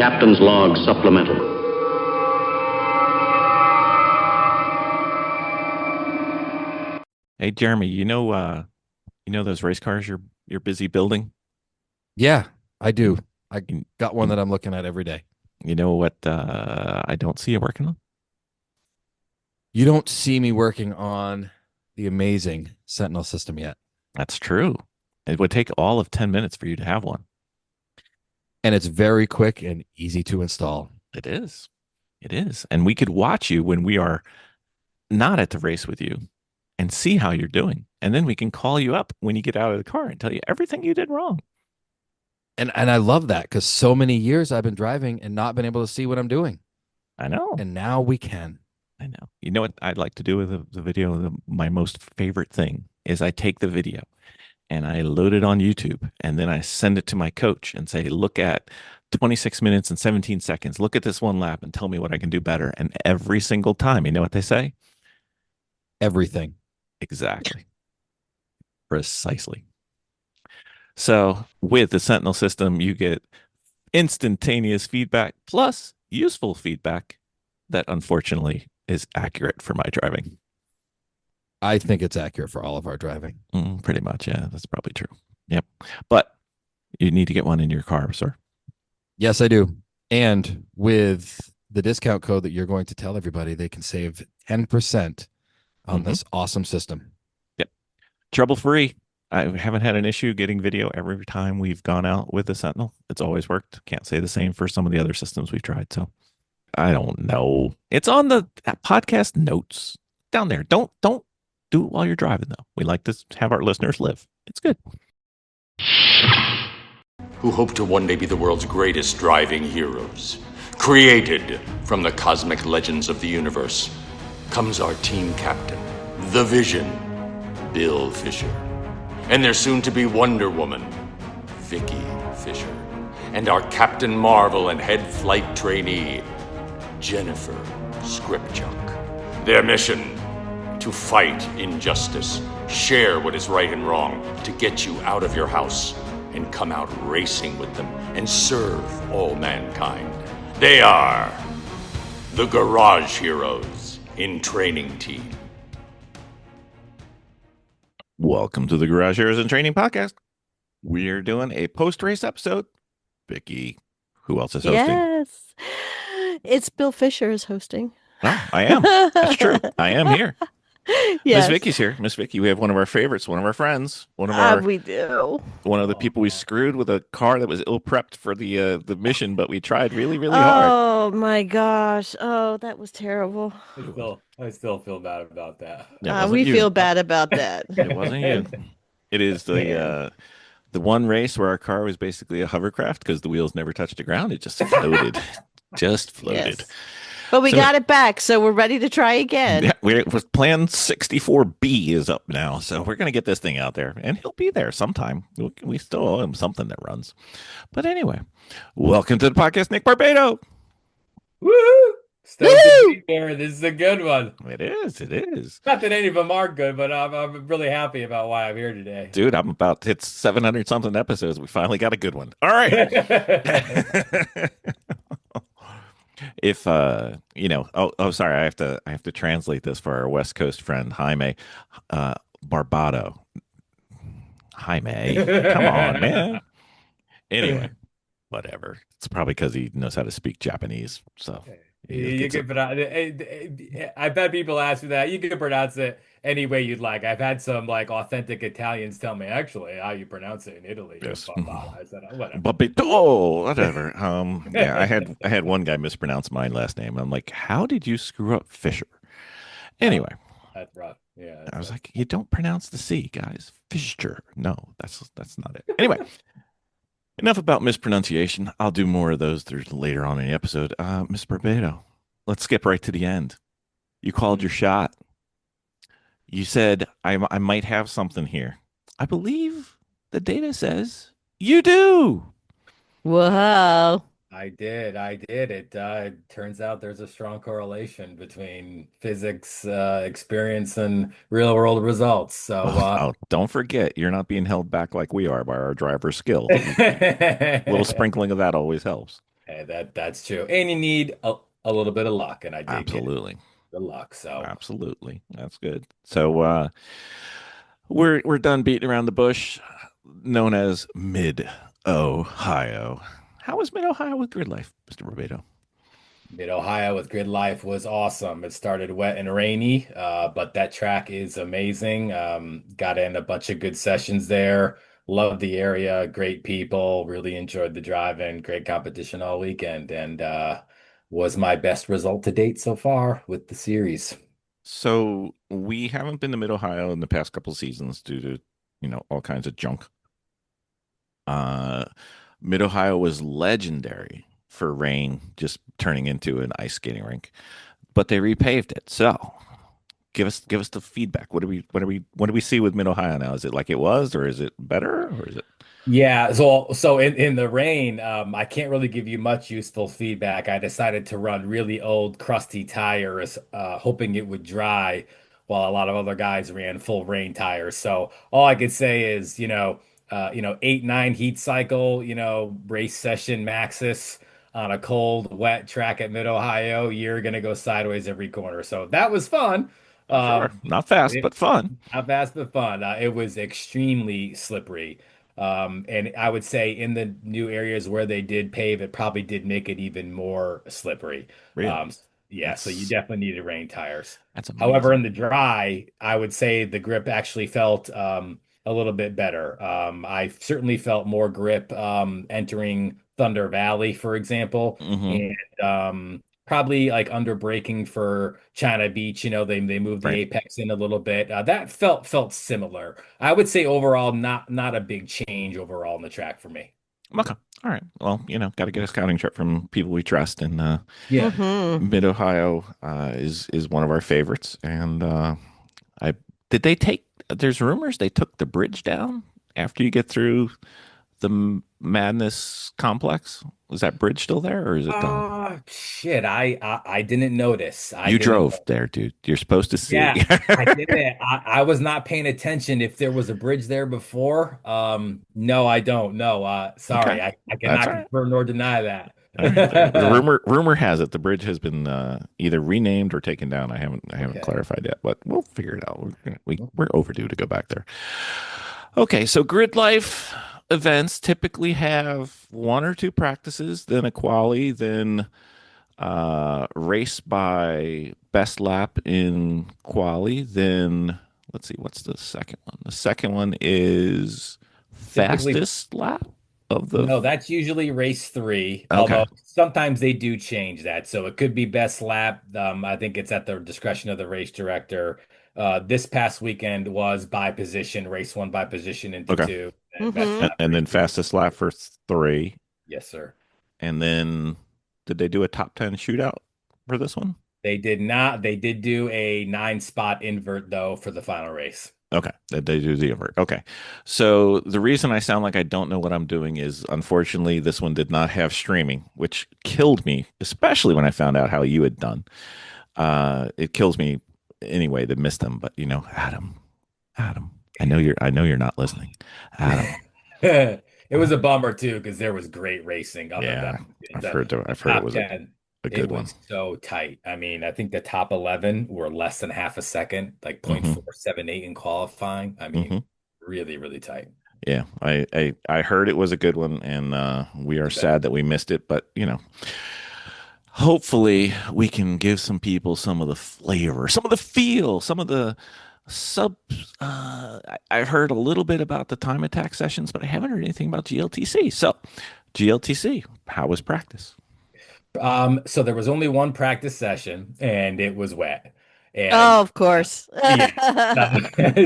Captain's Log Supplemental. Hey Jeremy, you know those race cars you're busy building? Yeah, I do. I You, got one you that I'm looking at every day. you know what I don't see you working on? You don't see me working on the amazing Sentinel system yet. That's true. It would take all of 10 minutes for you to have one. And it's very quick and easy to install. It is. It is. And we could watch you when we are not at the race with you and see how you're doing. And then we can call you up when you get out of the car and tell you everything you did wrong. And I love that because so many years I've been driving and not been able to see what I'm doing. I know. And now we can. I know. You know what I'd like to do with the video? My most favorite thing is I take the video and I load it on YouTube and then I send it to my coach and say, look at 26 minutes and 17 seconds. Look at this one lap and tell me what I can do better. And every single time, you know what they say? Everything. Exactly. Precisely. So with the Sentinel system, you get instantaneous feedback plus useful feedback that unfortunately is accurate for my driving. I think it's accurate for all of our driving. Pretty much. Yeah, that's probably true. Yep. But you need to get one in your car, sir. Yes, I do. And with the discount code that you're going to tell everybody, they can save 10% on this awesome system. Yep. Trouble free. I haven't had an issue getting video every time we've gone out with the Sentinel. It's always worked. Can't say the same for some of the other systems we've tried. So I don't know. It's on the podcast notes down there. Don't do it while you're driving, though. We like to have our listeners live. It's good. Who hope to one day be the world's greatest driving heroes. Created from the cosmic legends of the universe, comes our team captain, the Vision, Bill Fisher. And their soon-to-be Wonder Woman, Vicki Fisher. And our Captain Marvel and head flight trainee, Jennifer Scripchuk. Their mission, to fight injustice, share what is right and wrong, to get you out of your house and come out racing with them and serve all mankind. They are the Garage Heroes in Training Team. Welcome to the Garage Heroes and Training Podcast. We're doing a post-race episode. Vicki, who else is hosting? Yes, it's Bill Fisher is hosting. Oh, I am. That's true. I am here. Yes. Miss Vicky's here. Miss Vicki, we have one of our favorites, one of our friends, one of our we do. one of the people we screwed with a car that was ill prepped for the mission, but we tried really, really hard. Oh my gosh! Oh, that was terrible. I still feel bad about that. We feel bad about that. It wasn't you. It is the one race where our car was basically a hovercraft because the wheels never touched the ground. It just floated, just floated. Yes. But we got it back, so we're ready to try again. Yeah, plan 64B is up now, so we're gonna get this thing out there, and he'll be there sometime. We still owe him something that runs. But anyway, welcome to the podcast, Nick Barbato. Woo! Stoked to be here. This is a good one. It is. It is. Not that any of them are good, but I'm really happy about why I'm here today. Dude, I'm about to hit 700 something episodes. We finally got a good one. All right. If sorry, I have to translate this for our West Coast friend Jaime, Barbato. Jaime, come on, man. Anyway, whatever. It's probably because he knows how to speak Japanese. So you can pronounce it. I bet people ask me that. You can pronounce it any way you'd like. I've had some like authentic Italians tell me actually how you pronounce it in Italy. Yes. I said, whatever. Barbato, whatever. Yeah, I had one guy mispronounce my last name. I'm like, how did you screw up Fisher? Anyway, that's rough. Yeah, I was like, you don't pronounce the C, guys. Fisher. No, that's not it. Anyway. Enough about mispronunciation. I'll do more of those later on in the episode. Miss Barbato, let's skip right to the end. You called your shot. You said, I might have something here. I believe the data says you do. Whoa. I did. It turns out there's a strong correlation between physics, experience, and real world results. So don't forget, you're not being held back like we are by our driver's skill. A little sprinkling of that always helps. Hey, that's true. And you need a little bit of luck, and I did get Absolutely. the luck. So Absolutely. That's good. So we're done beating around the bush, known as Mid Ohio. How was Mid Ohio with Grid Life, Mr. Barbato? Mid-Ohio with Grid Life was awesome. It started wet and rainy, but that track is amazing. Got in a bunch of good sessions there. Loved the area, great people, really enjoyed the driving, great competition all weekend, and was my best result to date so far with the series. So we haven't been to Mid Ohio in the past couple seasons due to, all kinds of junk. Uh, Mid Ohio was legendary for rain just turning into an ice skating rink, but they repaved it. So give us the feedback. What do we see with Mid Ohio now? Is it like it was, or is it better, or is it Yeah, so in the rain, I can't really give you much useful feedback. I decided to run really old, crusty tires, hoping it would dry, while a lot of other guys ran full rain tires. So all I could say is, 8, 9 heat cycle, race session maxis on a cold, wet track at Mid Ohio, you're gonna go sideways every corner. So that was fun. sure, Um, not fast but fun? not fast but fun. It was extremely slippery. And I would say in the new areas where they did pave, it probably did make it even more slippery. Um, Really? yeah, so you That's definitely needed rain tires. that's However, in amazing. the dry, I would say the grip actually felt a little bit better. I certainly felt more grip entering Thunder Valley, for example, Hmm. and probably like under braking for China Beach. They moved the Right. apex in a little bit. That felt similar. I would say overall, not a big change overall in the track for me. Okay. All right. Well, got to get a scouting trip from people we trust, and Yeah. Hmm. Mid Ohio is one of our favorites. And I did they take? There's rumors they took the bridge down after you get through the Madness complex. Is that bridge still there, or is it gone? Shit. I didn't notice. I You didn't. drove there, dude. You're supposed to see. Yeah, I didn't. I was not paying attention if there was a bridge there before. No, I don't. No, Okay, sorry. I that's cannot all right. confirm nor deny All right. The that. rumor has it the bridge has been either renamed or taken down. I haven't Okay. clarified yet, but we'll figure it out. We're overdue to go back there. Okay, so grid life events typically have one or two practices, then a quali, then race by best lap in quali. Then let's see, what's the second one? The second one is Typically, fastest lap of the. no, that's usually race three, Okay, although sometimes they do change that. So it could be best lap. I think it's at the discretion of the race director. This past weekend was by position, race one by position into okay, two, and best Hmm. and, lap and race then two. fastest lap for three, Yes, sir. and then did they do a top 10 shootout for this one? They did not. They did do a 9 spot invert though for the final race. Okay, that they do the invert. Okay, so the reason I sound like I don't know what I'm doing is unfortunately this one did not have streaming, which killed me, especially when I found out how you had done. It kills me anyway to miss them, but Adam, I know you're not listening, Adam. It was a bummer too because there was great racing up at that. Yeah, I've The, heard the I've heard it top was a 10, a it good one. was so tight. I mean, I think the top 11 were less than half a second, like Hmm. 0.478 in qualifying. I mean, Hmm. really, really tight. Yeah, I heard it was a good one, and we are You bet. sad that we missed it, but hopefully we can give some people some of the flavor, some of the feel, some of the sub. I've heard a little bit about the time attack sessions, but I haven't heard anything about GLTC. So, GLTC, how was practice? So there was only one practice session and it was wet. Oh, And of course. yeah.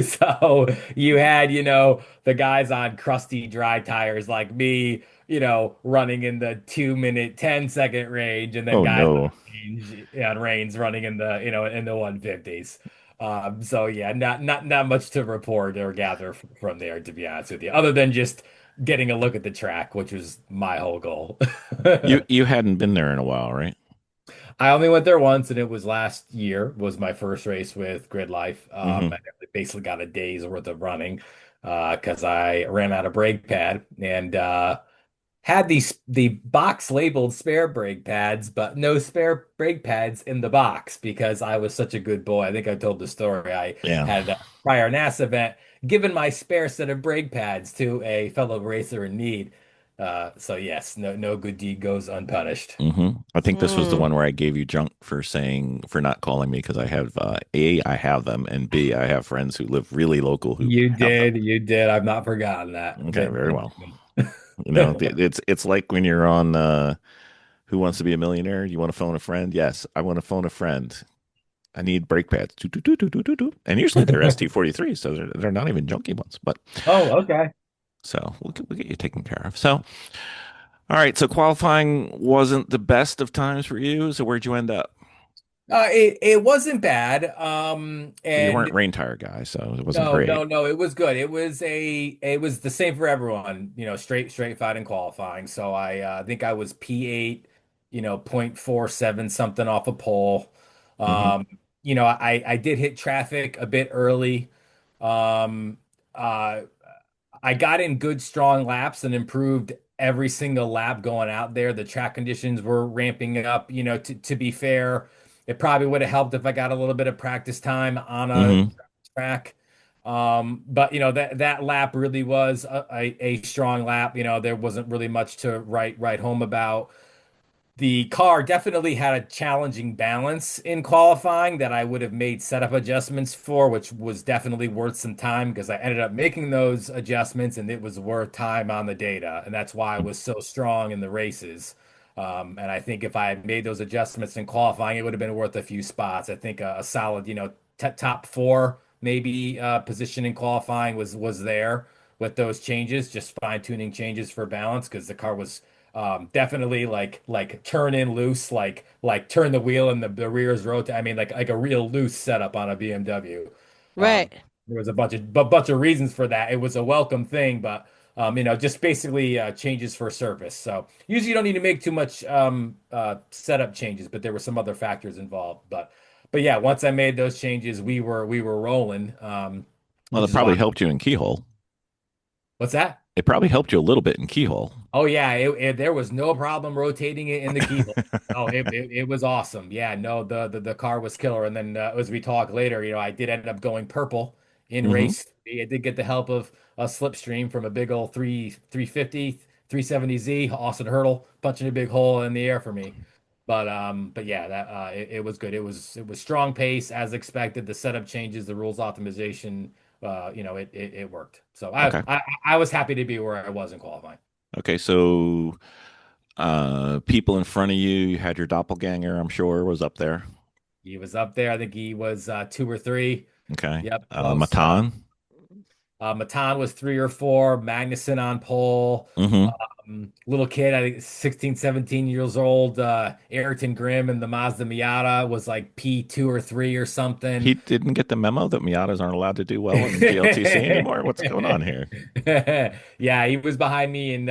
So you had, the guys on crusty dry tires like me, running in the 2 minute, 10-second range, and then Oh guys no. on rains running in the 150s. So yeah, not much to report or gather from there, to be honest with you, other than just getting a look at the track, which was my whole goal. You hadn't been there in a while, right? I only went there once, and it was last year. Was my first race with Grid Life. Hmm. I basically got a day's worth of running because I ran out of brake pad, and had the box labeled spare brake pads, but no spare brake pads in the box because I was such a good boy. I think I told the story. I Yeah. had a prior NASA event, given my spare set of brake pads to a fellow racer in need. So yes, no good deed goes unpunished. I think this was the Mm. one where I gave you junk for not calling me because I have A, I have them, and B, I have friends who live really local who You have them. did, you did. I've not forgotten that. Okay, very well. You know, That- it's like when you're on Who Wants to Be a Millionaire? You want to phone a friend? Yes, I want to phone a friend. I need brake pads. Doo, doo, doo, doo, doo, doo, doo. And usually they're ST43, so they're not even junky ones. But Oh, okay. so we'll get you taken care of. So, all right. So qualifying wasn't the best of times for you. So where'd you end up? It wasn't bad. But you And weren't rain tire guy, so it wasn't no, great. no, no, it was good. It was the same for everyone, straight fighting qualifying. So I think I was P8, 0.47 something off a pole. Hmm. I did hit traffic a bit early. Um, uh, I got in good strong laps and improved every single lap going out there. The track conditions were ramping up. To be fair, it probably would have helped if I got a little bit of practice time on a Hmm. track. But that lap really was a strong lap. There wasn't really much to write home about. The car definitely had a challenging balance in qualifying that I would have made setup adjustments for, which was definitely worth some time because I ended up making those adjustments and it was worth time on the data. And that's why I was so strong in the races. And I think if I had made those adjustments in qualifying, it would have been worth a few spots. I think a solid, top four maybe position in qualifying was there with those changes, just fine-tuning changes for balance because the car was definitely like turn in loose, like turn the wheel and the rears rotate. I mean, like a real loose setup on a BMW. Um, Right. there was a bunch of reasons for that. It was a welcome thing, but just basically changes for service. So usually you don't need to make too much setup changes, but there were some other factors involved. But yeah, once I made those changes, we were rolling. Well, Which it is why. probably helped you in keyhole. What's that? It probably helped you a little bit in keyhole. Oh yeah, there was no problem rotating it in the keyhole. Oh, it was awesome. Yeah, no, the car was killer. And then as we talk later, I did end up going purple in Hmm. race. I did get the help of a slipstream from a big old 350, 370Z, Austin Hurdle, punching a big hole in the air for me. But yeah, that it was good. It was strong pace as expected. The setup changes, the rules optimization, it worked. So I, Okay. I I was happy to be where I was in qualifying. Okay. So people in front of you, you had your doppelganger, I'm sure, was up there. He was up there. I think he was two or three. Okay. Yep, close. Matan. Matan was three or four. Magnuson on pole. Hmm. Little kid, I think 16, 17 years old. Ayrton Grimm in the Mazda Miata was like P2 or three or something. He didn't get the memo that Miatas aren't allowed to do well in GLTC anymore. What's going on here? Yeah, he was behind me in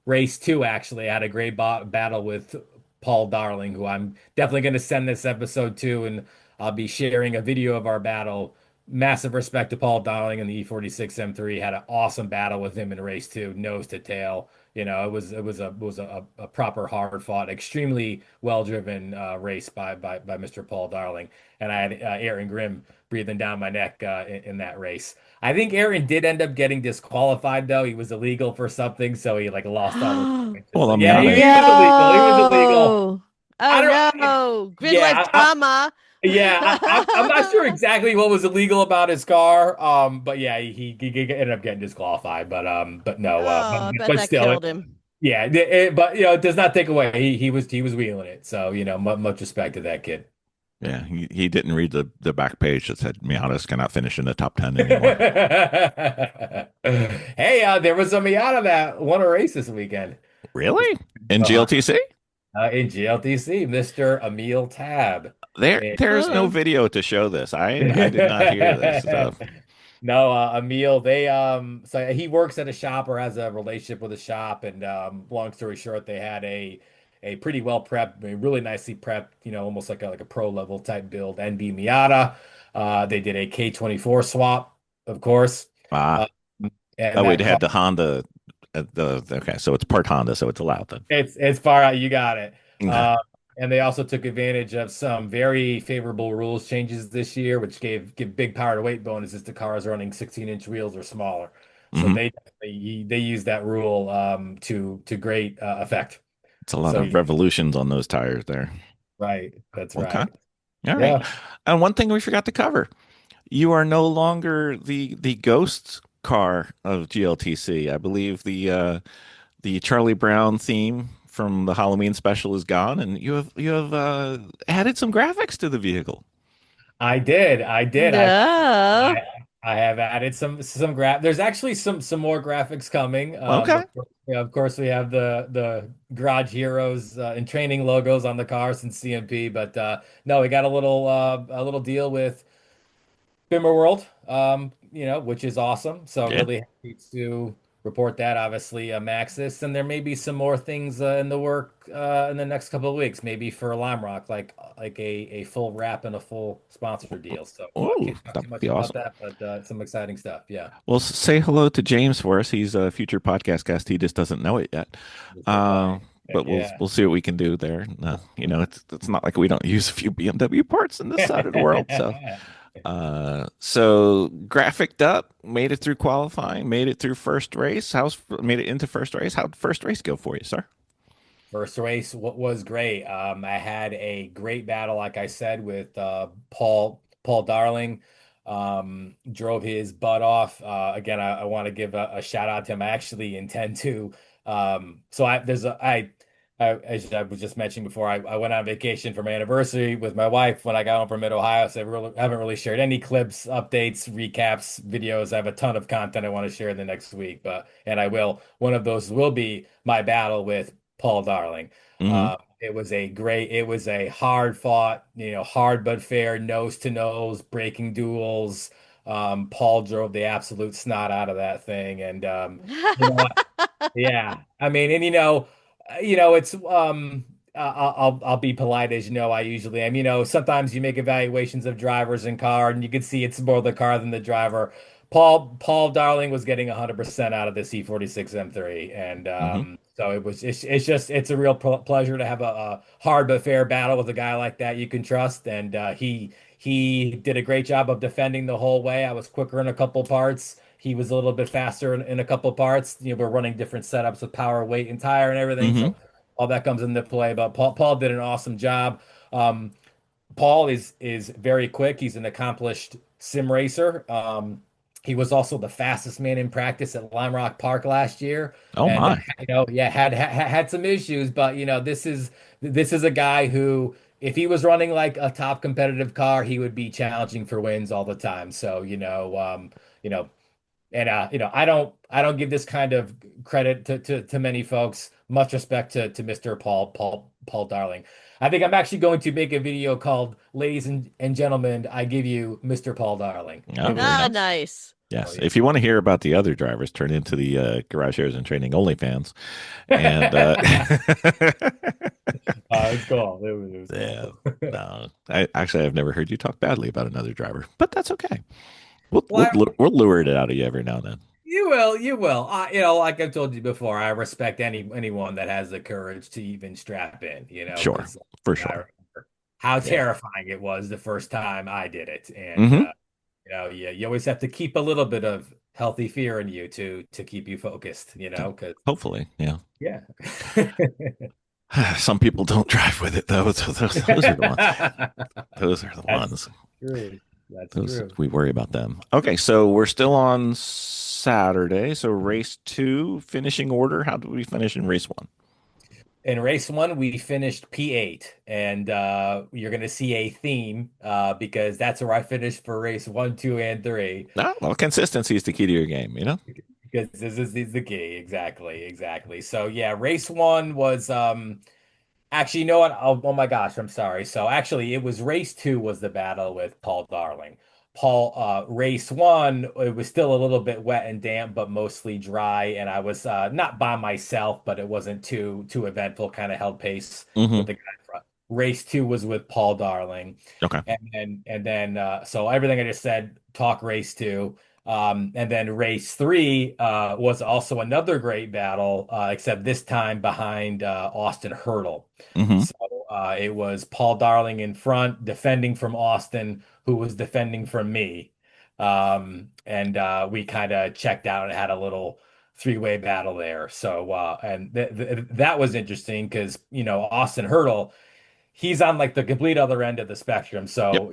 race two. Actually, I had a great battle with Paul Darling, who I'm definitely going to send this episode to, and I'll be sharing a video of our battle. Massive respect to Paul Darling and the E46 M3. Had an awesome battle with him in race two, nose to tail. It was a proper hard fought, extremely well driven race by Mr. Paul Darling, and I had Aaron Grimm breathing down my neck in that race. I think Aaron did end up getting disqualified though. He was illegal for something, so he like lost all his points. Well, So, a yeah, Miata. he was illegal. He was illegal. No. I Oh don't. no. GridLife Yeah, drama. yeah. I'm not sure exactly what was illegal about his car. But yeah, he ended up getting disqualified. But no. But, Oh, I bet but that still, killed him. yeah. But it does not take away. He was wheeling it. So much respect to that kid. Yeah, he didn't read the back page that said Miatas cannot finish in the top 10 anymore. Hey, there was a Miata that won a race this weekend. Really? In Uh, GLTC? in GLTC, Mr. Emil Tab. There's no Huh. video to show this. I did not hear this stuff. No, Emil, so he works at a shop or has a relationship with a shop, and long story short, they had a pretty well prepped, I mean, really nicely prepped, almost like a pro level type build NB Miata. They did a K24 swap, of course. Ah, Uh, and oh, it that car had the Honda. Okay, so it's part Honda, so it's allowed then. It's far out. You got it. Okay. Uh, and they also took advantage of some very favorable rules changes this year, which give big power to weight bonuses to cars running 16-inch wheels or smaller. So Hmm. they use that rule to great effect. It's a lot So of revolutions on those tires there. right, that's Okay. right. All right. Yeah, And one thing we forgot to cover, you are no longer the ghost car of GLTC. I believe the Charlie Brown theme from the Halloween special is gone, and you have added some graphics to the vehicle. I did. I did. No. I have added some graph. There's actually some more graphics coming. Okay. Of course, we have the Garage Heroes and training logos on the cars and CMP. But no, we got a little deal with Bimmer World, which is awesome. So Yeah. really happy to report that. Obviously, Maxis, and there may be some more things in the work in the next couple of weeks, maybe for Lime Rock, like a full wrap and a full sponsor deal. So Oh, can't talk that too would much be about awesome. that, but some exciting stuff. Yeah. Well, say hello to James for us. He's a future podcast guest. He just doesn't know it yet. So Uh, funny. but Heck we'll see what we can do there. It's not like we don't use a few BMW parts in this side of the world. So yeah. graphicked up, made it through qualifying, made it through first race. Made it into first race? How'd first race go for you, sir? First race was great. I had a great battle, like I said, with Paul Darling. Drove his butt off. Again, I want to give a shout out to him. I actually intend to. So I there's a I as I was just mentioning before, I went on vacation for my anniversary with my wife when I got home from Mid Ohio. So haven't really shared any clips, updates, recaps, videos. I have a ton of content I want to share in the next week, and I will. One of those will be my battle with Paul Darling. Hmm. It was a hard fought, hard but fair, nose to nose, breaking duels. Paul drove the absolute snot out of that thing, and you know, yeah, I mean, and it's I'll be polite as I usually am. Sometimes you make evaluations of drivers in car, and you can see it's more the car than the driver. Paul Darling was getting 100% out of the C46 M3, and Hmm. so it's a real pleasure to have a hard but fair battle with a guy like that you can trust, and he did a great job of defending the whole way. I was quicker in a couple parts. He was a little bit faster in a couple parts. We're running different setups with power, weight, and tire and everything, Hmm. so all that comes into play. But Paul did an awesome job. Um, Paul is very quick. He's an accomplished sim racer. He was also the fastest man in practice at Lime Rock Park last year, Oh and my. yeah, had some issues, but this is a guy who, if he was running like a top competitive car, he would be challenging for wins all the time. So you know, and I don't give this kind of credit to many folks. Much respect to Mr. Paul Darling. I think I'm actually going to make a video called "Ladies and Gentlemen, I give you Mr. Paul Darling." Oh, very Ah, nice. nice. Yes. Yeah. If you want to hear about the other drivers, turn into the Garage Heroes and Training OnlyFans. And It's cool. It was yeah, cool. no, I've never heard you talk badly about another driver, but that's okay. We'll Well, we'll lure it out of you every now and then. you will. Like I've told you before, I respect anyone that has the courage to even strap in. Sure, Because for I sure. remember how Yeah. terrifying it was the first time I did it, and Hmm. you always have to keep a little bit of healthy fear in you to keep you focused. Because Hopefully, yeah. yeah. Some people don't drive with it though. Those are the ones. Those are the That's ones. true. That's Those true. we worry about them. Okay, so we're still on Saturday. So race two, finishing order. How did we finish in race one? In race one, we finished P8, and you're going to see a theme because that's where I finished for race one, two, and three. No, well, consistency is the key to your game, you know? Because this is the key. Exactly, exactly. So yeah, race one was actually, you know what? Oh my gosh, I'm sorry. So actually, it was race two was the battle with Paul Darling. Race one, it was still a little bit wet and damp, but mostly dry. And I was not by myself, but it wasn't too eventful. Kind of held pace Hmm. with the guy in front. Race two was with Paul Darling, Okay. and then so everything I just said, talk race two. And then race three was also another great battle, except this time behind Austin Hurdle. Hmm. So it was Paul Darling in front, defending from Austin, who was defending from me. And we kind of checked out and had a little three-way battle there. So and that was interesting because Austin Hurdle, he's on like the complete other end of the spectrum. Yep. So,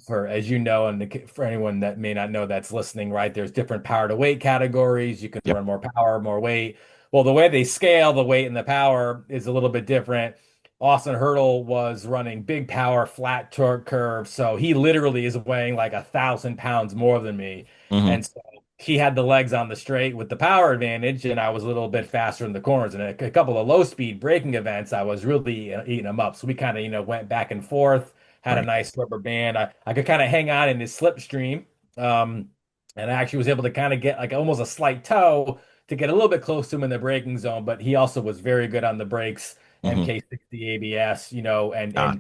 for as you know, and for anyone that may not know that's listening, right, there's different power to weight categories. You can Yep. run more power, more weight. Well, the way they scale the weight and the power is a little bit different. Austin Hurdle was running big power, flat torque curve. So he literally is weighing like 1,000 pounds more than me. Hmm. And so he had the legs on the straight with the power advantage, and I was a little bit faster in the corners. And a couple of low speed braking events, I was really eating them up. So we kind of, went back and forth, had a Right. nice rubber band. I could kind of hang on in his slipstream. And I actually was able to kind of get like almost a slight toe to get a little bit close to him in the braking zone, but he also was very good on the brakes, Hmm. MK60 ABS, and Ah,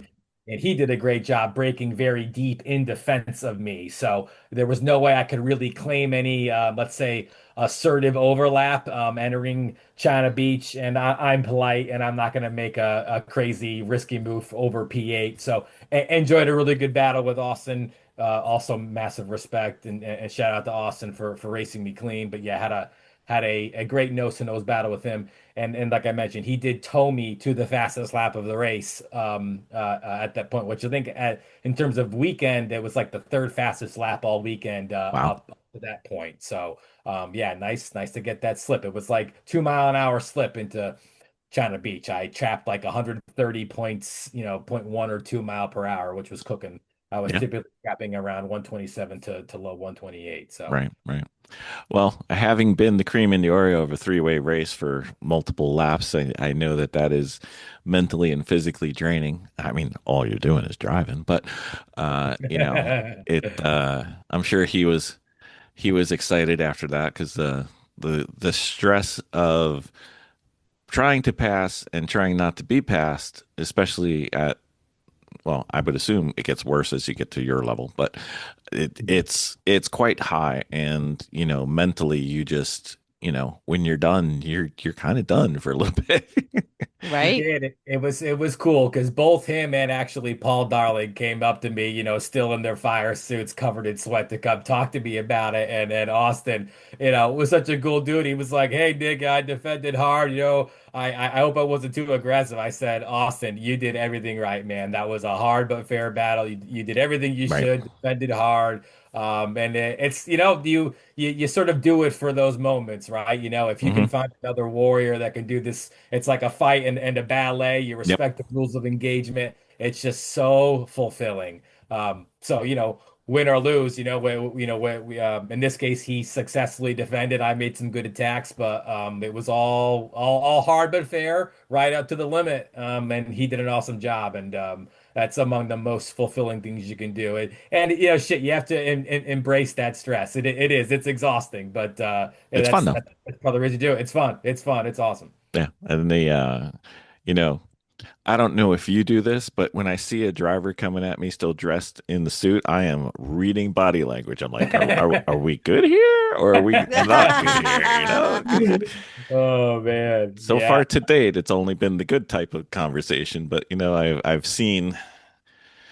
and he did a great job braking very deep in defense of me. So there was no way I could really claim any, let's say, assertive overlap entering China Beach. And I'm polite and I'm not going to make a crazy risky move over P8. So enjoyed a really good battle with Austin. Also massive respect and shout out to Austin for racing me clean. But yeah, had a great nose to nose battle with him. And like I mentioned, he did tow me to the fastest lap of the race at that point, which I think in terms of weekend, it was like the third fastest lap all weekend wow. up to that point. So yeah, nice to get that slip. It was like 2 mile an hour slip into China Beach. I trapped like 130 points, 0.1 or 2 mile per hour, which was cooking. I was Yeah. typically trapping around 127 to low 128. So Right. Right. Well, having been the cream in the Oreo of a three-way race for multiple laps, I know that that is mentally and physically draining. I mean, all you're doing is driving, but it. I'm sure he was excited after that because the stress of trying to pass and trying not to be passed, especially at, well, I would assume it gets worse as you get to your level, but it's quite high, and mentally you just when you're done, you're kind of done for a little bit. He Right? did. It was cool because both him and actually Paul Darling came up to me, still in their fire suits, covered in sweat, to come talk to me about it. And Austin, was such a cool dude. He was like, "Hey, Nick, I defended hard. I hope I wasn't too aggressive." I said, "Austin, you did everything right, man. That was a hard but fair battle. You did everything you Right. should, defended hard." And it's you sort of do it for those moments, right? If you can Hmm. find another warrior that can do this, it's like a fight and a ballet. You Yep. respect the rules of engagement. It's just so fulfilling. So win or lose, in this case he successfully defended. I made some good attacks, but it was all hard but fair, right up to the limit. And he did an awesome job, and that's among the most fulfilling things you can do. And shit, you have to embrace that stress. It's exhausting, but yeah, It's fun though. that's part of the reason to do it. It's fun. It's fun. It's awesome. Yeah. And you know, I don't know if you do this, but when I see a driver coming at me still dressed in the suit, I am reading body language. I'm like, are we good here or are we not good here? Because Oh man, so yeah, far to date, it's only been the good type of conversation. But I've seen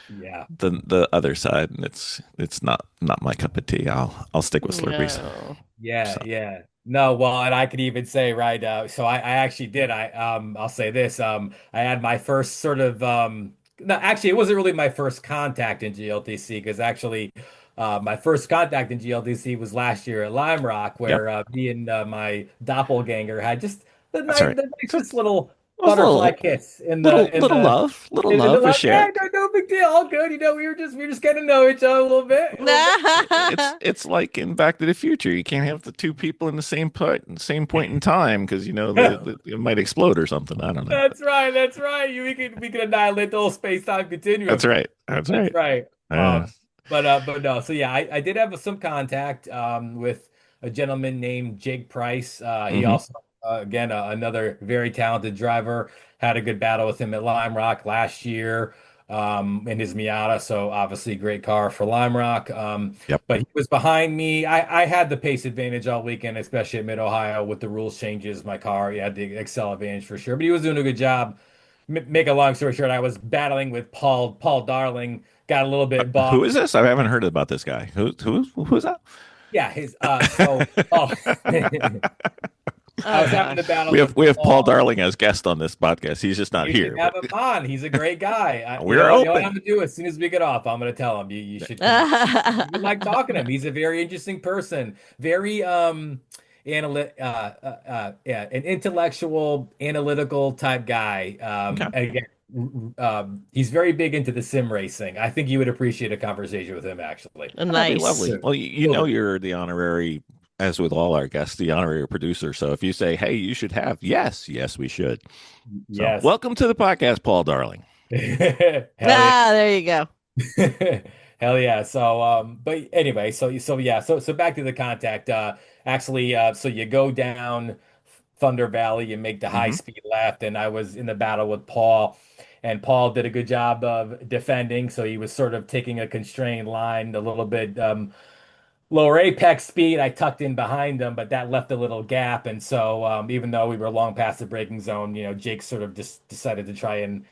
yeah. the other side, and it's not my cup of tea. I'll stick with Slurpees. No. Yeah, So yeah. No, well, and I could even say, right, so I actually did. I'll say this. I had my first sort of no, actually it wasn't really my first contact in GLTC, because actually my first contact in GLTC was last year at Lime Rock, yep, where me and my doppelganger had just that's all right. the So nicest little it was a butterfly kiss little in the love was love. Yeah, shared. no big deal, all good. We were just getting to know each other a little bit. It's like in Back to the Future. You can't have the two people in the same point in time because it might explode or something. I don't know. That's right. That's right. We could annihilate the whole space-time That's continuum. right. That's That's right. right. Uh, But no. So yeah, I did have some contact with a gentleman named Jake Price. He hmm. also again another very talented driver. Had a good battle with him at Lime Rock last year. in his Miata. So obviously great car for Lime Rock. Yep. But he was behind me. I had the pace advantage all weekend, especially at Mid Ohio with the rules changes. My car, he had the Excel advantage for sure. But he was doing a good job. Make a long story short, I was battling with Paul Darling. Got a little bit Who bogged. is this? I haven't heard about this guy. Who's that? Yeah, his so oh I Oh was having the gosh. battle We have with we have Paul Paul. Darling as guest on this podcast. He's just not You should here, have but him on. He's a great guy. we're You know what I'm open. gonna do as soon as we get off, I'm gonna tell him you should come on. You would like talking to him. He's a very interesting person. Very yeah, an intellectual, analytical type guy. Okay. And again, he's very big into the sim racing. I think you would appreciate a conversation with him actually. Oh, that'd be Nice. lovely. Well, you Will know do. you're the honorary, as with all our guests, the honorary producer. So if you say, "Hey, you should have," yes, we should. So Yes. welcome to the podcast, Paul Darling. Hell yeah. There you go. Hell yeah. So but anyway, so yeah, so back to the contact. Actually so you go down Thunder Valley, you make the high Hmm. speed left, and I was in the battle with Paul, and Paul did a good job of defending, so he was sort of taking a constrained line, a little bit lower apex speed. I tucked in behind him, but that left a little gap, and so even though we were long past the braking zone, Jake sort of just decided to try and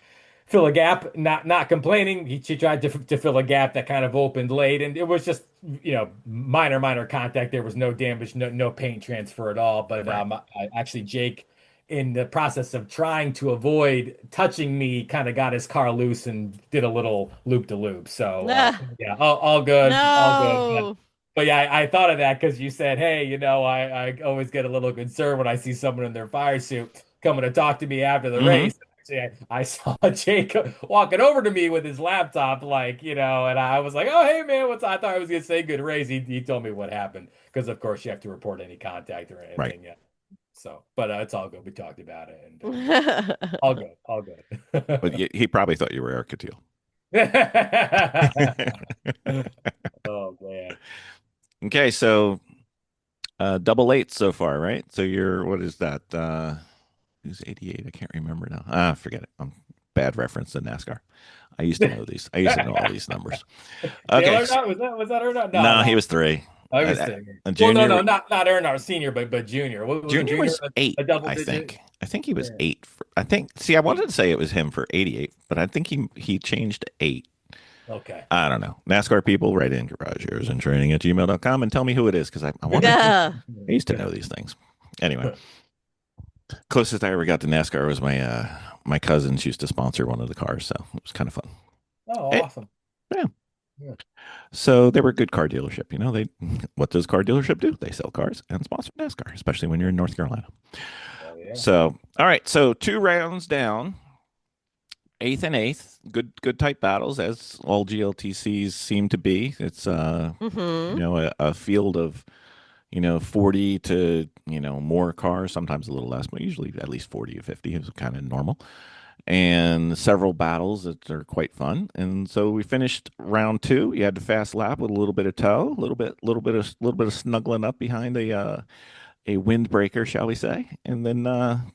fill a gap, not complaining. She tried to fill a gap that kind of opened late, and it was just minor contact. There was no damage, no paint transfer at all. But Right. actually Jake, in the process of trying to avoid touching me, kind of got his car loose and did a little loop to loop. So Ah, yeah, all good, all good. no. But yeah, I thought of that because you said, hey, I always get a little concerned when I see someone in their fire suit coming to talk to me after the Hmm. race. Actually, I saw Jake walking over to me with his laptop, and I was like, oh, hey, man, what's I thought I was going to say good race. He told me what happened because, of course, you have to report any contact or Right. anything. Yeah. So, but it's all good. We talked about it and all good, all But good. he probably thought you were Erica Teal. Oh, man. Okay, so double eight so far, right? So you're what is that? Who's 88? I can't remember now. Forget it. I'm bad reference to NASCAR. I used to know these. I used to know all these numbers. Dale Okay. Earnhardt, was that Earnhardt? No, No, he no. was three. I was Uh, thinking. a Well, no, junior, no, not Earnhardt Senior, but Junior. Was it junior Junior was eight, a double I digit? think. I think he was Yeah. eight. I think. See, I wanted to say it was him for 88, but I think he changed to eight. Okay. I don't know. NASCAR people, write in garage airs and training at gmail.com and tell me who it is because I wanted to. Yeah. I used to know these things. Anyway, closest I ever got to NASCAR was my cousins used to sponsor one of the cars, so it was kind of fun. Oh, Eh, awesome. yeah. Yeah. So they were a good car dealership. They what does car dealership do? They sell cars and sponsor NASCAR, especially when you're in North Carolina. Oh, yeah. So all right, so 2 rounds down, eighth and eighth, good tight battles as all GLTCs seem to be. It's Hmm. a field of 40 to more cars, sometimes a little less, but usually at least 40 or 50 is kind of normal. And several battles that are quite fun. And so we finished round two. You had the fast lap with a little bit of tow, a little bit of snuggling up behind a windbreaker, shall we say? And then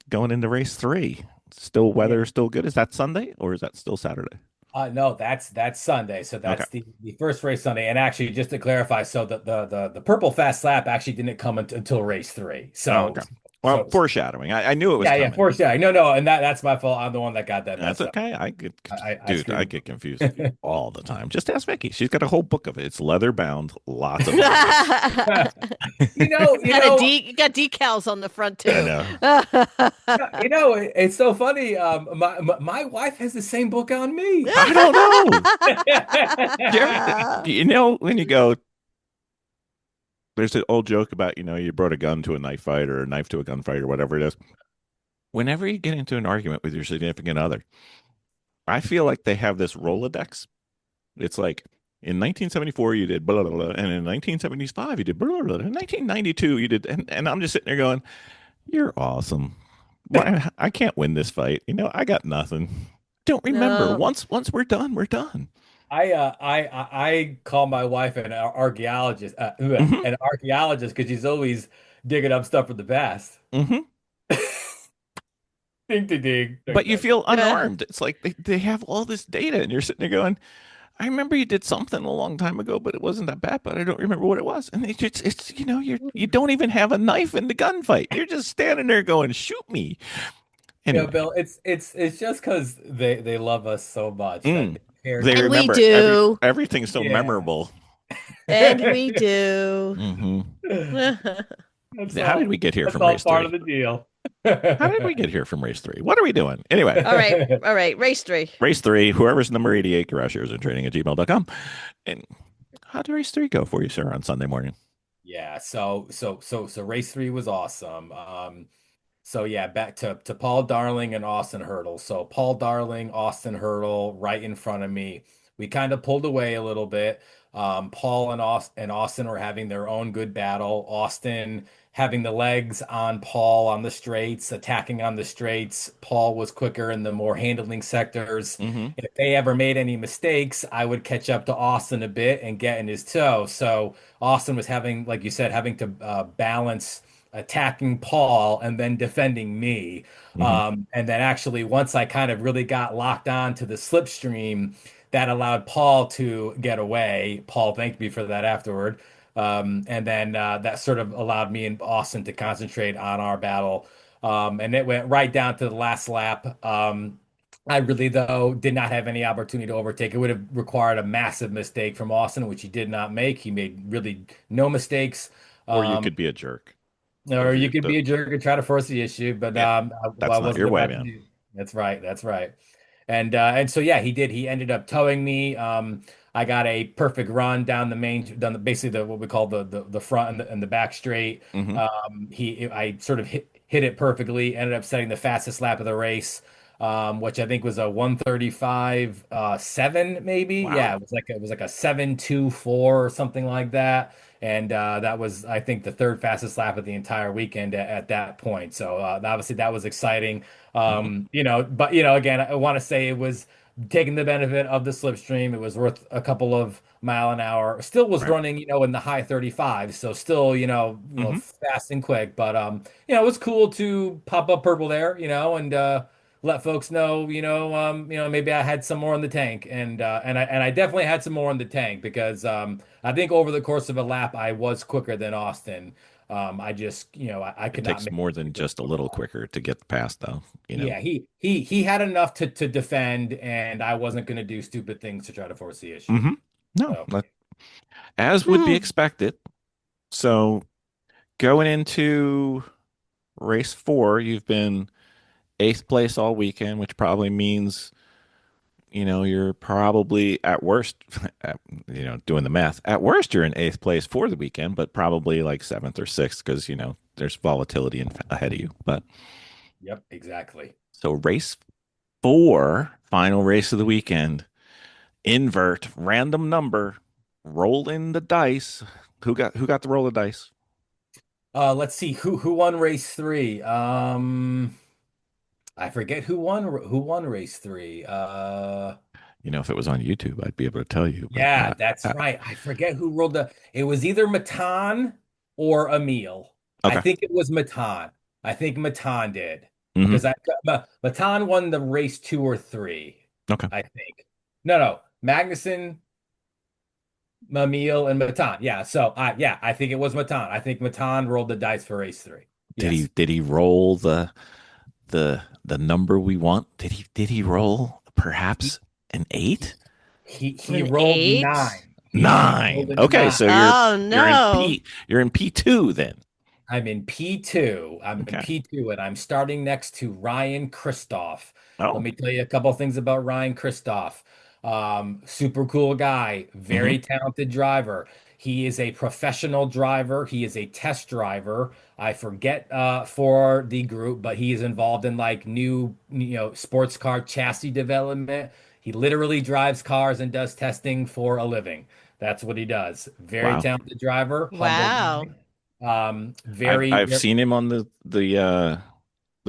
going into race three. Still Yeah. weather, still good. Is that Sunday or is that still Saturday? No, that's Sunday. So Okay. that's the first race Sunday. And actually, just to clarify, so the purple fast lap actually didn't come until race three. Oh, So okay. Well, so foreshadowing. I knew it was yeah, coming. for sure. No, and that's my fault. I'm the one that got that That's messed up. okay. I Dude, I screwed. get confused with you all the time. Just ask Vicki. She's got a whole book of it. It's leather bound, lots of numbers. Got decals on the front too. I know. It's so funny. My wife has the same book on me. I don't know. When you go, there's an old joke about, you brought a gun to a knife fight or a knife to a gunfight or whatever it is. Whenever you get into an argument with your significant other, I feel like they have this Rolodex. It's like in 1974 you did blah blah blah, and in 1975 you did blah blah blah. In 1992 you did, and I'm just sitting there going, "You're awesome. Why I can't win this fight. I got nothing. Don't remember. No. Once we're done, we're done." I call my wife archaeologist, Hmm. an archaeologist because she's always digging up stuff from the past. Hmm. Ding, ding, ding. but you feel Uh, unarmed. It's like they have all this data, and you're sitting there going, I remember you did something a long time ago, but it wasn't that bad, but I don't remember what it was. And it's you don't even have a knife in the gunfight. You're just standing there going, shoot me. You know, Anyway, Bill, it's just because they love us so much that mm, they care they and so we much. remember do. everything's so Yeah. memorable. And we do. Hmm. That's How did all. we get here That's from all race part of three? the deal. How did we get here from race three? What are we doing? Anyway, All right. All right. Race 3. race three, whoever's number 88, garage shares and trading at gmail.com. And how did race three go for you, sir, on Sunday morning? Yeah, so race three was awesome. So yeah, back to Paul Darling and Austin Hurdle. So Paul Darling, Austin Hurdle, right in front of me. We kind of pulled away a little bit. Paul and Austin were having their own good battle. Austin having the legs on Paul on the straights, attacking on the straights. Paul was quicker in the more handling sectors. Mm-hmm. If they ever made any mistakes, I would catch up to Austin a bit and get in his toe. So Austin was having, like you said, having to balance attacking Paul and then defending me. Mm-hmm. And then actually, once I kind of really got locked on to the slipstream, that allowed Paul to get away. Paul thanked me for that afterward. And then that sort of allowed me and Austin to concentrate on our battle. And it went right down to the last lap. I really, though, did not have any opportunity to overtake. It would have required a massive mistake from Austin, which he did not make. He made really no mistakes. Or you Um, could be a jerk. or Those are you your, could be a jerk and try to force the issue, but yeah, I that's not wasn't your way, about to man. do. That's right. That's right. And so yeah, he did. He ended up towing me. I got a perfect run down the basically what we call the front and the back straight. Mm-hmm. I sort of hit it perfectly. Ended up setting the fastest lap of the race. Which I think was a 135 7 maybe. Yeah, Wow. it was like a 7:24 or something like that. And that was, I think, the third fastest lap of the entire weekend at that point. So obviously that was exciting. Mm-hmm. But again, I want to say it was taking the benefit of the slipstream. It was worth a couple of mile an hour. Still was Right. running, in the high 35, so still, Mm-hmm. fast and quick. But it was cool to pop up purple there, and let folks know, maybe I had some more in the tank, and I definitely had some more in the tank because I think over the course of a lap I was quicker than Austin. I just, I It could not takes make more than just a little quicker to get past, though. yeah, he had enough to defend, and I wasn't going to do stupid things to try to force the issue. Mm-hmm. No, So as would be Hmm. expected. So going into race four, you've been eighth place all weekend, which probably means, you're probably at worst, doing the math, at worst, you're in eighth place for the weekend, but probably like seventh or sixth because, there's volatility ahead of you. But yep, exactly. so race four, final race of the weekend, invert, random number, roll in the dice. Who got the roll of the dice? Let's see who won race three. I forget who won race three. If it was on YouTube, I'd be able to tell you. But Yeah, that's right. I forget who rolled it was either Matan or Emil. I okay. think it was Matan. I think Matan did Hmm. because Matan won the race two or three, Okay. I think. No, Magnuson, Emil, and Matan. Yeah, so I think it was Matan. I think Matan rolled the dice for race three. Did he Yes. did he roll the number we want? Did he roll He perhaps an eight? he An rolled 8? nine. He Nine. rolled a Okay, nine. so you're Oh, you're in no. P2 then. I'm in P2. I'm in Okay. P2, and I'm starting next to Ryan Christoph. Let Oh. me tell you a couple things about Ryan Christoph. Super cool guy, Hmm. very talented driver. He is a professional driver. He is a test driver. I forget for the group, but he is involved in like new, sports car chassis development. He literally drives cars and does testing for a living. That's what he does. Very Wow. talented driver, humble Wow. guy. I've Very, I've very, seen him on the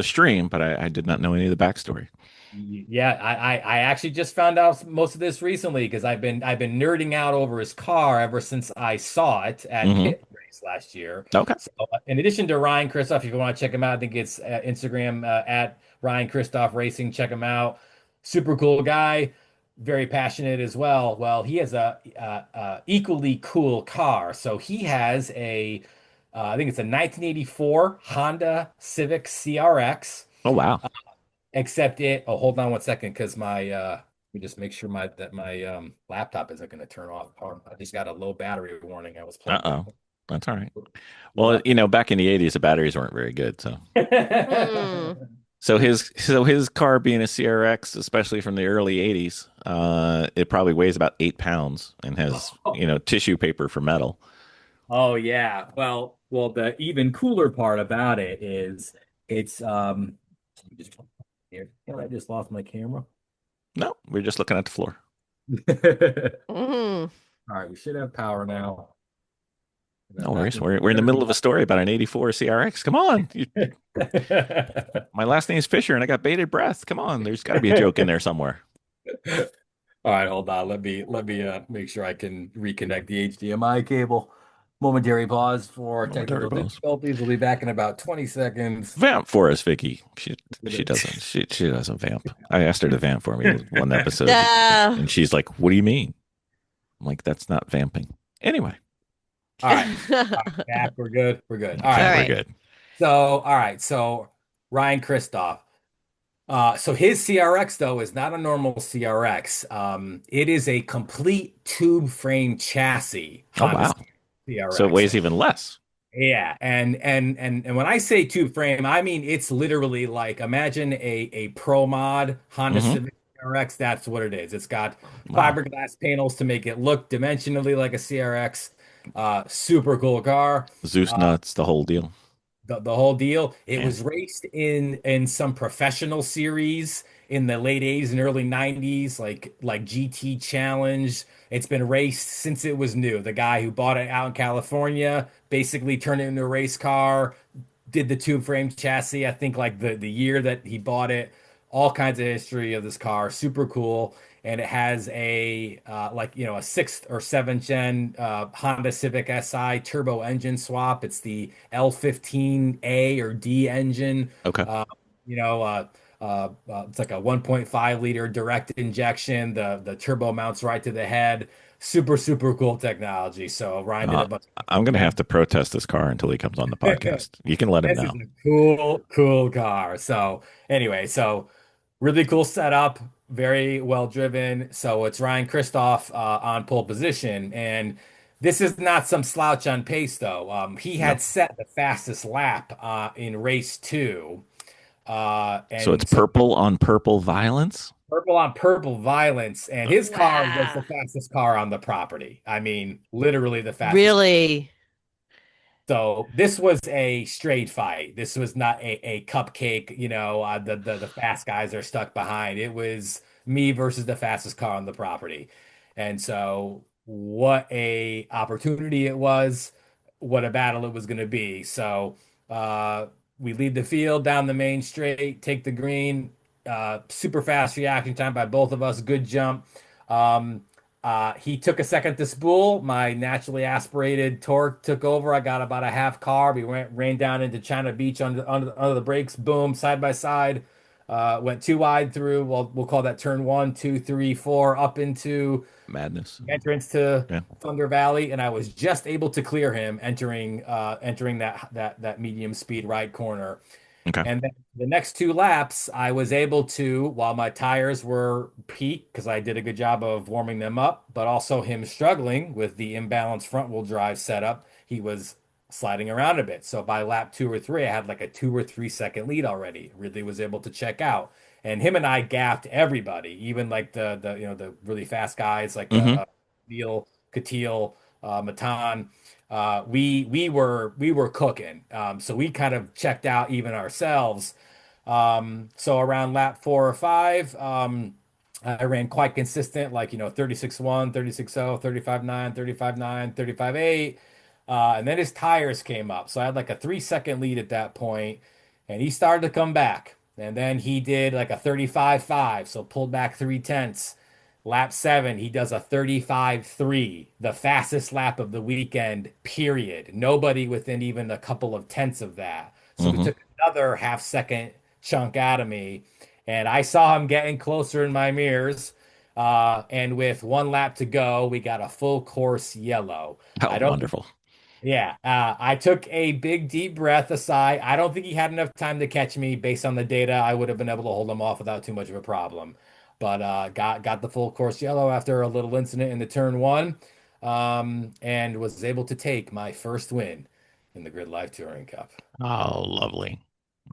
stream, but I did not know any of the backstory. yeah. I actually just found out most of this recently because I've been nerding out over his car ever since I saw it at Hmm. pit. race last year. Okay. So, in addition to Ryan Christoph, if you want to check him out, I think it's Instagram at Ryan Christoph Racing. Check him out. Super cool guy, very passionate as well. Well, he has a equally cool car. So he has I think it's a 1984 Honda Civic CRX. Oh wow. Except hold on one second, because let me just make sure my laptop isn't going to turn off. Oh, I just got a low battery warning. I was plugged in. Uh-oh. That's all right. Well, What? back in the 80s, the batteries weren't very good. So Hmm. his car being a CRX, especially from the early 80s, it probably weighs about 8 pounds and has, tissue paper for metal. Oh yeah. Well, the even cooler part about it is it's just here. I just lost my camera. No, we're just looking at the floor. Hmm. All right, we should have power now. No worries. We're in the middle of a story about an 84 CRX. Come on. My last name is Fisher and I got bated breath. Come on. There's got to be a joke in there somewhere. All right, hold on. Let me make sure I can reconnect the HDMI cable. Momentary pause for Momentary technical pause. difficulties. We'll be back in about 20 seconds. Vamp for us, Vicky. She doesn't vamp. I asked her to vamp for me one episode, Yeah. and she's like, "What do you mean?" I'm like, "That's not vamping." Anyway, All right, back. We're good. We're good. All okay, right. right. we're good. So Ryan Christoph. So his CRX though is not a normal CRX. It is a complete tube frame chassis Oh Honda wow! So it CRX. weighs even less. Yeah, and when I say tube frame, I mean it's literally like imagine a Pro Mod Honda Hmm. Civic CRX. That's what it is. It's got Wow. fiberglass panels to make it look dimensionally like a CRX. Super cool car. Zeus Uh, nuts, the whole deal. the whole deal. It Yeah. was raced in some professional series in the late 80s and early 90s, like GT Challenge. It's been raced since it was new. The guy who bought it out in California basically turned it into a race car, did the tube frame chassis, I think like the year that he bought it, all kinds of history of this car, super cool. And it has a sixth or seventh gen Honda Civic Si turbo engine swap. It's the L15A or D engine. Okay. Uh, you know, it's like a 1.5 liter direct injection. The turbo mounts right to the head. Super, super cool technology. So Ryan did Uh, a bunch I'm gonna have of to protest this car until he comes on the podcast. You can let him This is know. a cool, cool car. So anyway, really cool setup, very well driven. So it's Ryan Christoph on pole position, and this is not some slouch on pace though. He had No. set the fastest lap in race two, So it's and so purple on purple violence. purple on purple violence, and his car was the Wow. fastest car on the property. I mean, literally the fastest. Really? So this was a straight fight. This was not a cupcake, the fast guys are stuck behind. It was me versus the fastest car on the property. And so what a opportunity it was, what a battle it was going to be. So we lead the field down the main straight, take the green, super fast reaction time by both of us, good jump. Um, he took a second to spool. My naturally aspirated torque took over. I got about a half carb. We ran down into China Beach under the brakes. Boom, side by side. Went too wide through. Well, we'll call that turn one, two, three, four, up into Madness. entrance to Yeah. Thunder Valley, and I was just able to clear him entering that medium speed right corner. Okay. And then the next two laps, I was able to, while my tires were peaked, because I did a good job of warming them up, but also him struggling with the imbalanced front wheel drive setup, he was sliding around a bit. So by lap two or three, I had like a 2 or 3 second lead already. Really was able to check out. And him and I gapped everybody, even like the really fast guys like Hmm. Neil, Katil, Matan. We were cooking. So we kind of checked out even ourselves. So around lap 4 or 5, I ran quite consistent, like 36.1, 36.0, 35.9, 35.9, 35.8. And then his tires came up. So I had like a 3 second lead at that point, and he started to come back. And then he did like a 35.5, so pulled back 0.3. Lap 7, he does a 35.3, the fastest lap of the weekend, period. Nobody within even a couple of tenths of that. So he Hmm. took another half second chunk out of me. And I saw him getting closer in my mirrors. And with one lap to go, we got a full course yellow. Oh, I don't wonderful. Yeah, I took a big deep breath aside. I don't think he had enough time to catch me based on the data. I would have been able to hold him off without too much of a problem. But got the full course yellow after a little incident in the turn one, and was able to take my first win in the Grid Life Touring Cup. Oh, lovely.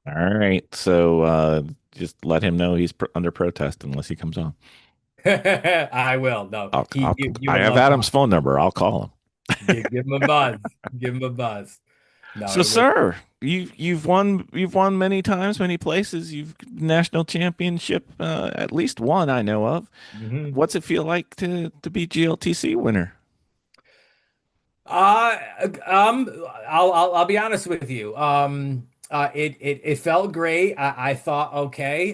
All right. So just let him know he's under protest unless he comes on. I will. No, you I would have love Adam's talking. phone number. I'll call him. Give him a buzz. Give him a buzz. No, So, it was. sir, you've won many times, many places. You've national championship, at least one I know of. Mhm. What's it feel like to be GLTC winner? Uh, um, I'll be honest with you. It felt great. I thought, okay,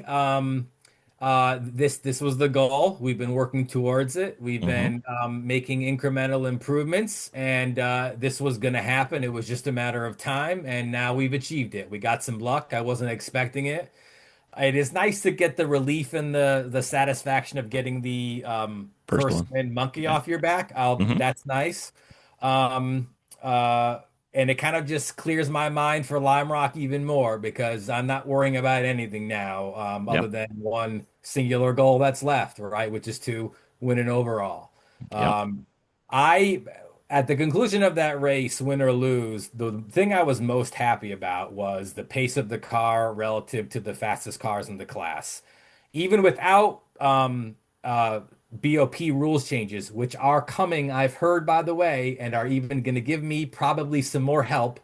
this was the goal. We've been working towards it. We've Hmm. been making incremental improvements, and this was going to happen. It was just a matter of time, and now we've achieved it. We got some luck. I wasn't expecting it. It is nice to get the relief and the satisfaction of getting the First first one. win monkey Yeah. off your back. Hmm. That's nice. Um, uh, and it kind of just clears my mind for Lime Rock even more because I'm not worrying about anything now, other Yep. than one singular goal that's left, right, which is to win an overall. Yep. Um, I At the conclusion of that race, win or lose, the thing I was most happy about was the pace of the car relative to the fastest cars in the class. Even without BOP rules changes, which are coming, I've heard, by the way, and are even going to give me probably some more help,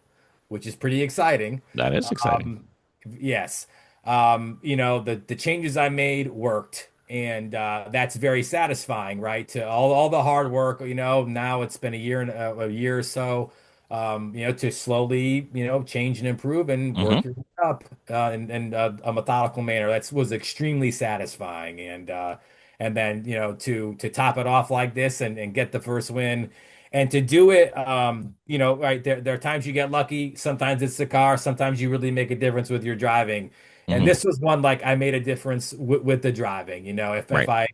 which is pretty exciting. That is exciting. Um, yes. The changes I made worked, and that's very satisfying, right? To all the hard work, now it's been a year or so, to slowly, change and improve and Hmm. work your way up in a methodical manner. That was extremely satisfying, and then to top it off like this and get the first win. And to do it, right there are times you get lucky. Sometimes it's the car. Sometimes you really make a difference with your driving. And Hmm. this was one like I made a difference with the driving. If Right.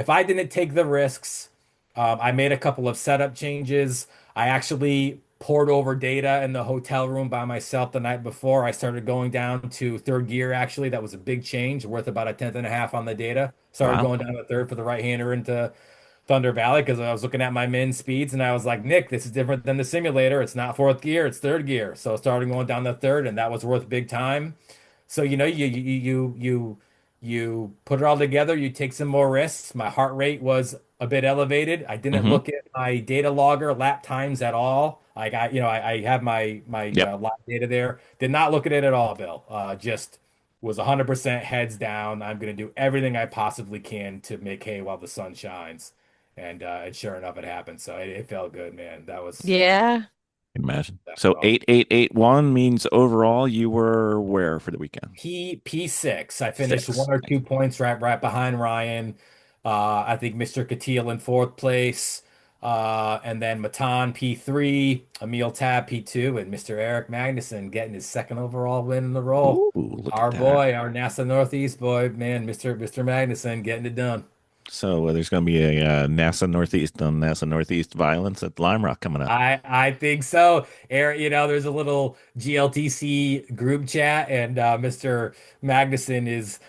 I didn't take the risks, I made a couple of setup changes. I actually poured over data in the hotel room by myself the night before. I started going down to third gear. Actually, that was a big change, worth about a tenth and a half on the data. Started Wow. going down to third for the right-hander into Thunder Valley because I was looking at my min speeds and I was like, Nick, this is different than the simulator. It's not fourth gear, it's third gear. So I started going down to third, and that was worth big time. So you put it all together. You take some more risks. My heart rate was a bit elevated. I didn't Hmm. look at my data logger lap times at all. Like I have my Yep. lap data there. Did not look at it at all, Bill. Just was 100% heads down. I'm gonna do everything I possibly can to make hay while the sun shines. And sure enough, it happened. So it felt good, man. Yeah. Imagine. That was So awesome. 8881 means overall you were where for the weekend? P6. I finished Six. one or two points right behind Ryan. I think Mr. Katil in fourth place. And then Matan P3, Emil Tab P2, and Mr. Eric Magnuson getting his second overall win in the roll. Ooh, look at Our that. boy, our NASA Northeast boy, man, Mr. Magnuson getting it done. So there's going to be a NASA Northeast violence at Lime Rock coming up. I think so. Eric, there's a little GLTC group chat, and Mr. Magnuson is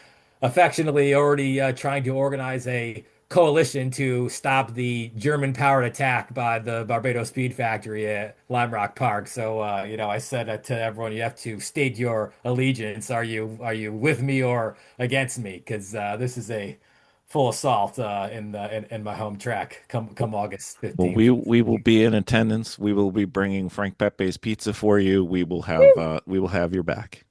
affectionately already trying to organize a coalition to stop the German-powered attack by the Barbato Speed Factory at Lime Rock Park. So, I said to everyone, you have to state your allegiance. Are you with me or against me? Because this is a full assault in my home track come August Well, 15th. we will be in attendance. We will be bringing Frank Pepe's pizza for you. We will have your back.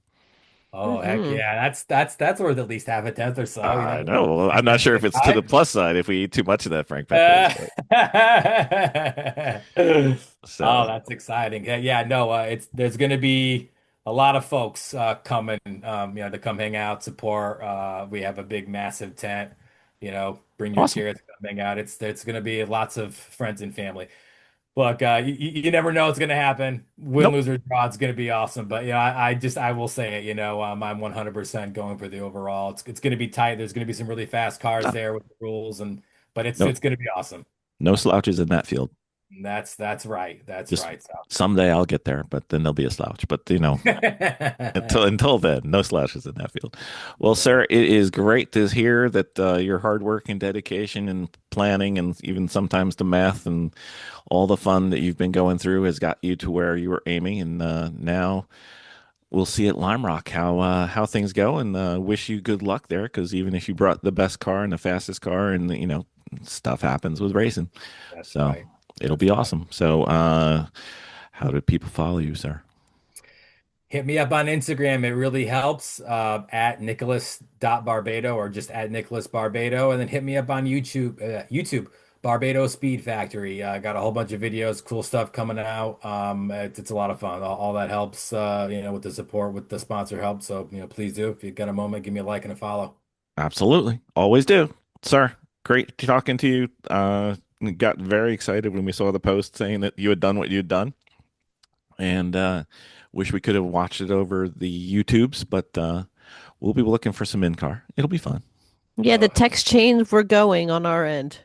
Oh heck Hmm. yeah, that's worth at least half a tenth or so. I know. Well, I I'm not get for sure the if it's to the guy. plus side if we eat too much of that Frank Pepe's, Uh, but oh, so that's exciting. Yeah, no, there's going to be a lot of folks coming, to come hang out, support. We have a big, massive tent. Bring your Awesome. chairs, come hang out. It's going to be lots of friends and family. Look, you never know what's going to happen. Win, Nope. lose, or draw. It's going to be awesome. But I will say it. I'm 100% going for the overall. It's going to be tight. There's going to be some really fast cars No, there with the rules, but it's no, it's going to be awesome. no slouches in that field. That's right. That's Just right. So. someday I'll get there, but then there'll be a slouch. But until then, no slouches in that field. Well, sir, it is great to hear that your hard work and dedication and planning, and even sometimes the math and all the fun that you've been going through has got you to where you were aiming. And now we'll see at Lime Rock how things go, and wish you good luck there. Because even if you brought the best car and the fastest car, and stuff happens with racing, That's so right. it'll That's be right. awesome. So, how do people follow you, sir? Hit me up on Instagram. It really helps. At Nicholas.Barbato or just at Nicholas Barbato. And then hit me up on YouTube, Barbato Speed Factory. Got a whole bunch of videos, cool stuff coming out. It's a lot of fun. All that helps, with the support, with the sponsor help. So, please do. If you've got a moment, give me a like and a follow. Absolutely, always do, sir. Great talking to you. Got very excited when we saw the post saying that you had done what you'd done, and wish we could have watched it over the YouTubes, but we'll be looking for some in car. It'll be fun. Yeah, the text chains were going on our end.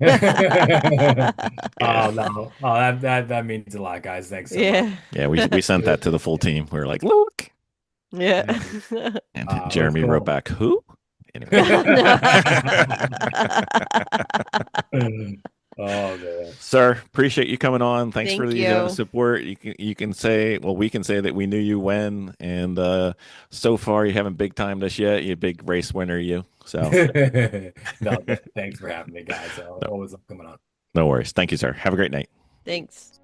Oh no. Oh, that means a lot, guys. Thanks so much. Yeah. Yeah, we sent that to the full team. We were like, look, Yeah. and It was Jeremy wrote cool. back, who? Anyway. Oh man. Sir, appreciate you coming on. Thanks for Thank the you. support. You can say, well, we can say that we knew you when, and so far you haven't big timed us yet. You big race winner, you. So No, thanks for having me, guys. no, Always love coming on. no worries. Thank you, sir. Have a great night. Thanks.